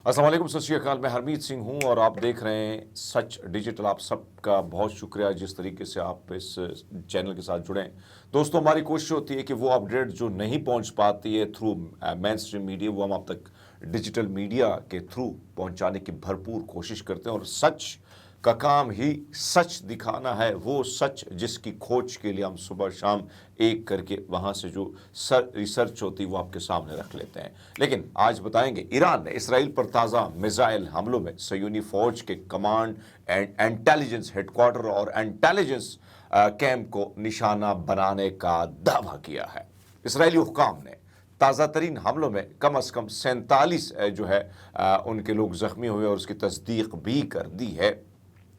अस्सलाम वालेकुम, सत श्री अकाल। मैं हरमीत सिंह हूं और आप देख रहे हैं सच डिजिटल। आप सबका बहुत शुक्रिया जिस तरीके से आप इस चैनल के साथ जुड़े हैं। दोस्तों, हमारी कोशिश होती है कि वो अपडेट जो नहीं पहुंच पाती है थ्रू मेन स्ट्रीम मीडिया, वो हम आप तक डिजिटल मीडिया के थ्रू पहुंचाने की भरपूर कोशिश करते हैं। और सच का काम ही सच दिखाना है, वो सच जिसकी खोज के लिए हम सुबह शाम एक करके वहाँ से जो रिसर्च होती है वो आपके सामने रख लेते हैं। लेकिन आज बताएंगे, ईरान ने इसराइल पर ताज़ा मिसाइल हमलों में सयूनी फौज के कमांड एंड इंटेलिजेंस हेडक्वार्टर और इंटेलिजेंस कैंप को निशाना बनाने का दावा किया है। इसराइली हुक्काम ने ताज़ा तरीन हमलों में कम से कम 47 जो है उनके लोग ज़ख्मी हुए और उसकी तस्दीक भी कर दी है।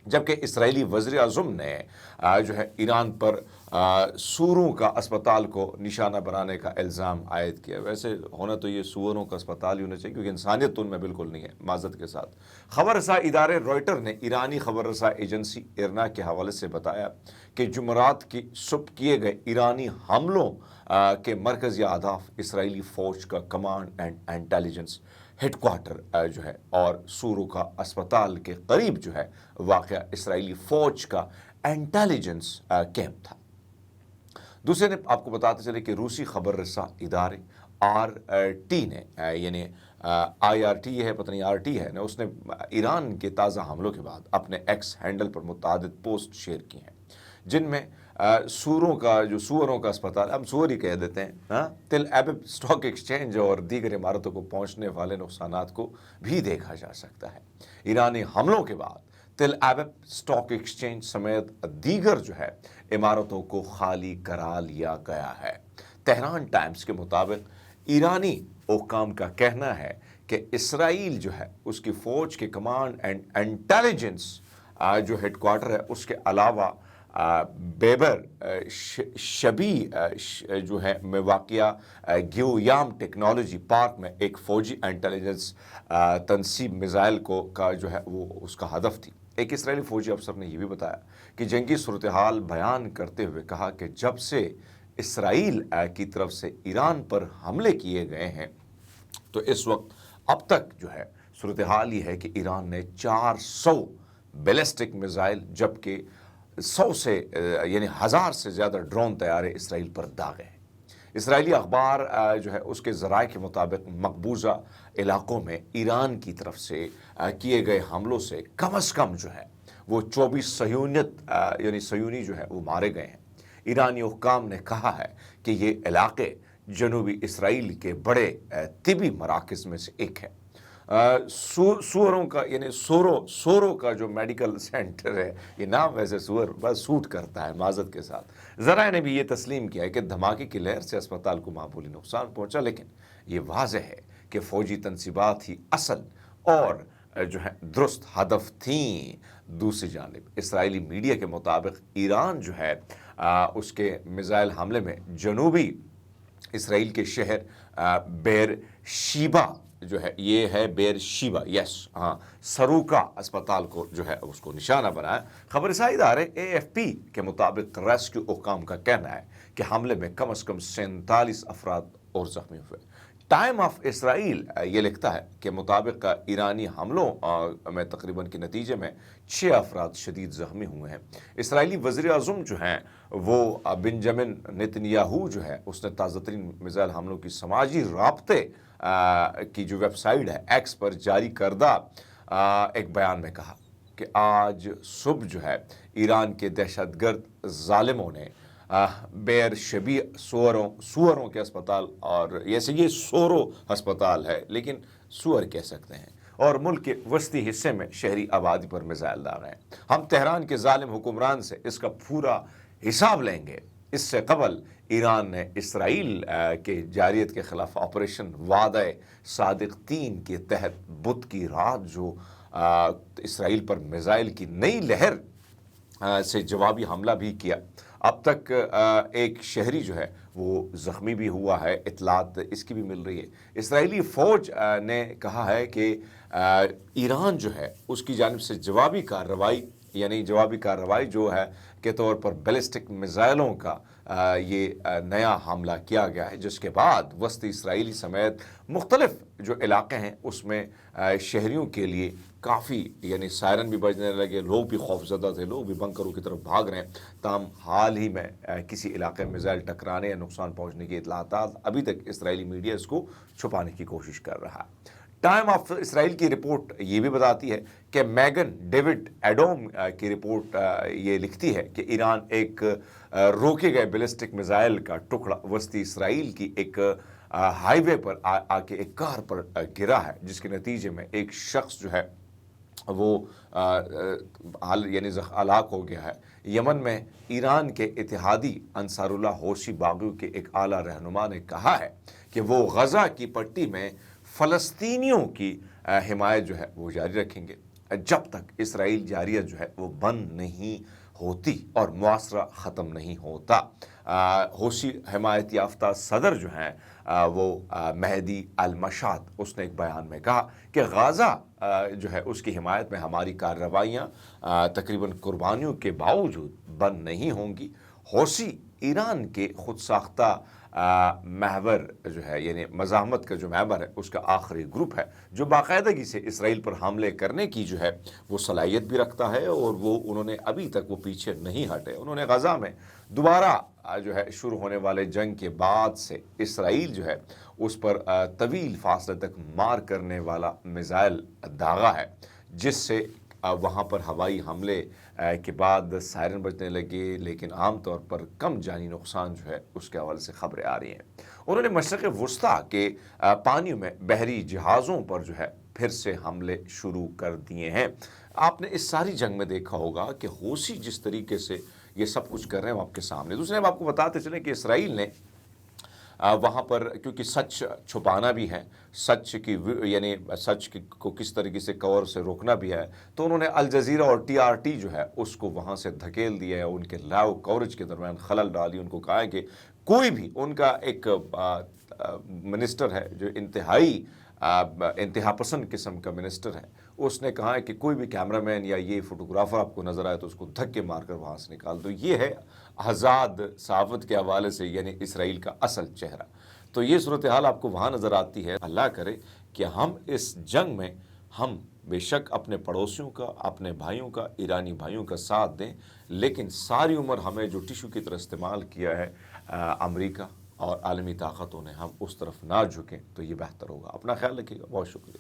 जबकि इसराइली वज़ीर-ए-आज़म ने जो है ईरान पर सूरों का अस्पताल को निशाना बनाने का इल्ज़ाम आयद किया। वैसे होना तो ये सूअरों का अस्पताल ही होना चाहिए, क्योंकि इंसानियत तो उनमें बिल्कुल नहीं है। माज़रत के साथ खबर रसा इदारे रॉयटर ने ईरानी खबर रसा एजेंसी इरना के हवाले से बताया कि जुमरात की सुबह किए गए ईरानी हमलों के मरकज़ी अहदाफ इसराइली फ़ौज का कमांड एंड इंटेलिजेंस हेडक्वार्टर जो है और सूरों का अस्पताल के करीब जो है वाक़या इसराइली फ़ौज का इंटेलिजेंस कैंप था। दूसरे ने आपको बताते चले कि रूसी खबर रसा इदारे RT ने यानी IRT है, पता नहीं RT है ना, उसने ईरान के ताज़ा हमलों के बाद अपने एक्स हैंडल पर मुतादिद पोस्ट शेयर की हैं, जिनमें सूअरों का अस्पताल, हम सूअर ही कह देते हैं, तिल एबिब स्टॉक एक्सचेंज और दीगर इमारतों को पहुंचने वाले नुकसानात को भी देखा जा सकता है। ईरानी हमलों के बाद तिल एबिब स्टॉक एक्सचेंज समेत दीगर जो है इमारतों को खाली करा लिया गया है। तेहरान टाइम्स के मुताबिक ईरानी हुक्काम का कहना है कि इसराइल जो है उसकी फ़ौज के कमांड एंड इंटेलिजेंस जो हेडक्वार्टर है, उसके अलावा बेबर शबी जो है में वाक़िया ग्योयाम टेक्नोलॉजी पार्क में एक फ़ौजी इंटेलिजेंस तनसीब मिसाइल को का जो है वो उसका हदफ थी। एक इसराइली फ़ौजी अफसर ने यह भी बताया कि जंगी सूरत हाल बयान करते हुए कहा कि जब से इसराइल की तरफ से ईरान पर हमले किए गए हैं तो इस वक्त अब तक जो है सूरत हाल ये है कि ईरान ने 400 बैलिस्टिक मिसाइल जबकि 100 से यानी 1000 से ज़्यादा ड्रोन तैयारे इसराइल पर दागे हैं। इसराइली अखबार जो है उसके ज़राए के मुताबिक मकबूजा इलाक़ों में ईरान की तरफ से किए गए हमलों से कम जो है वो 24 सयूनी जो है वो मारे गए हैं। ईरानी हुक्काम ने कहा है कि ये इलाक़े जनूबी इसराइल के बड़े तिबी मराकज़ में से एक है। सूअरों का यानी सोरो का जो मेडिकल सेंटर है, ये नाम वैसे सूअर बस सूट करता है माज़रत के साथ। ज़राए ने भी ये तस्लीम किया है कि धमाके की लहर से अस्पताल को मामूली नुकसान पहुंचा, लेकिन ये वाज़ेह है कि फ़ौजी तनसीबात ही असल और जो है दुरुस्त हदफ थी। दूसरी जानिब इसराइली मीडिया के मुताबिक ईरान जो है उसके मिसाइल हमले में जनूबी इसराइल के शहर बेरशीबा जो है, ये है बेरशीबा, सरूका अस्पताल को जो है उसको निशाना बनाया। खबर इदारे AFP के मुताबिक रेस्क्यू हुक्काम का कहना है कि हमले में कम से कम 47 अफराद और ज़ख्मी हुए। टाइम ऑफ इसराइल ये लिखता है कि मुताबिक ईरानी हमलों में तकरीबन के नतीजे में 6 अफराद शदीद ज़ख्मी हुए हैं। इसराइली वज़ीर-ए-आज़म जो हैं वो बेंजामिन नेतन्याहू जो है उसने ताज़ा तरीन मिसाइल हमलों की समाजी राब्ते की जो वेबसाइट है एक्स पर जारी करदा एक बयान में कहा कि आज सुबह जो है ईरान के दहशतगर्द ज़ालिमों ने बेर शबी सूअरों के अस्पताल, और जैसे ये सोरो अस्पताल है लेकिन सूअर कह सकते हैं, और मुल्क के वस्ती हिस्से में शहरी आबादी पर मिसाइल दाग हैं। हम तेहरान के ज़ालिम हुक्मरान से इसका पूरा हिसाब लेंगे। इससे कबल ईरान ने इसराइल के जारियत के ख़िलाफ़ ऑपरेशन वादे सादिक 3 के तहत बुध की रात जो इसराइल पर मिसाइल की नई लहर से जवाबी हमला भी किया। अब तक एक शहरी जो है वो ज़ख्मी भी हुआ है, इतलात इसकी भी मिल रही है। इसराइली फ़ौज ने कहा है कि ईरान जो है उसकी जानिब से जवाबी कार्रवाई यानी जवाबी कार्रवाई जो है के तौर पर बैलिस्टिक मिसाइलों का ये नया हमला किया गया है, जिसके बाद वस्ती इसराइली समेत मुख्तलिफ जो इलाके हैं उसमें शहरियों के लिए काफ़ी यानी सायरन भी बजने लगे, लोग भी खौफजदा थे, लोग भी बंकरों की तरफ भाग रहे हैं। ताहम हाल ही में किसी इलाके में मिसाइल टकराने या नुकसान पहुँचने की इत्तलात अभी तक इसराइली मीडिया इसको छुपाने की कोशिश कर रहा है। टाइम ऑफ इसराइल की रिपोर्ट ये भी बताती है कि मैगन डेविड एडोम की रिपोर्ट ये लिखती है कि ईरान एक रोके गए बैलिस्टिक मिसाइल का टुकड़ा वस्ती इसराइल की एक हाईवे पर आके एक कार पर गिरा है, जिसके नतीजे में एक शख्स जो है वो यानी हलाक हो गया है। यमन में ईरान के इत्तेहादी अंसारुल्लाह होशी बागू के एक आला रहनुमा ने कहा है कि वो गज़ा की पट्टी में फ़लस्तीनियों की हिमायत जो है वो जारी रखेंगे जब तक इसराइल जारियत जो है वो बंद नहीं होती और मुआसरा ख़त्म नहीं होता। होशी हिमायत याफ्ता सदर जो हैं वो मेहदी अल-मशाद, उसने एक बयान में कहा कि गाज़ा जो है उसकी हिमायत में हमारी कार्रवाइयाँ तकरीबन कुर्बानियों के बावजूद बंद नहीं होंगी। होशी ईरान के खुद साख्ता महवर जो है यानी मज़ाहमत का जो महवर है उसका आखिरी ग्रुप है जो बाकायदगी से इसराइल पर हमले करने की जो है वो सलाहियत भी रखता है, और वो उन्होंने अभी तक वो पीछे नहीं हटे। उन्होंने गज़ा में दोबारा जो है शुरू होने वाले जंग के बाद से इसराइल जो है उस पर तवील फासले तक मार करने वाला मिसाइल दागा है, जिससे वहाँ पर हवाई हमले के बाद सायरन बजने लगे, लेकिन आम तौर पर कम जानी नुकसान जो है उसके हवाले से खबरें आ रही हैं। उन्होंने मशरक़ वुस्ता के पानियों में बहरी जहाज़ों पर जो है फिर से हमले शुरू कर दिए हैं। आपने इस सारी जंग में देखा होगा कि होशी जिस तरीके से ये सब कुछ कर रहे हैं आपके सामने। दूसरे हम आपको बताते चलें कि इसराइल ने वहाँ पर क्योंकि सच छुपाना भी है, सच की यानी सच को किस तरीके से कवर से रोकना भी है, तो उन्होंने अल जज़ीरा और TRT जो है उसको वहाँ से धकेल दिया है, उनके लाइव कवरेज के दरमियान खलल डाली। उनको कहा है कि कोई भी उनका एक मिनिस्टर है जो इंतहा पसंद किस्म का मिनिस्टर है, उसने कहा है कि कोई भी कैमरामैन या ये फोटोग्राफर आपको नज़र आए तो उसको धक्के मारकर वहाँ से निकाल दो। ये है आज़ाद सहाफ़त के हवाले से यानी इसराइल का असल चेहरा। तो ये सूरत हाल आपको वहाँ नज़र आती है। अल्लाह करे कि हम इस जंग में हम बेशक अपने पड़ोसियों का, अपने भाइयों का, ईरानी भाइयों का साथ दें, लेकिन सारी उम्र हमें जो टिशू की तरह इस्तेमाल किया है अमेरिका और आलमी ताकतों ने, हम उस तरफ ना झुकें तो ये बेहतर होगा। अपना ख्याल रखिएगा। बहुत शुक्रिया।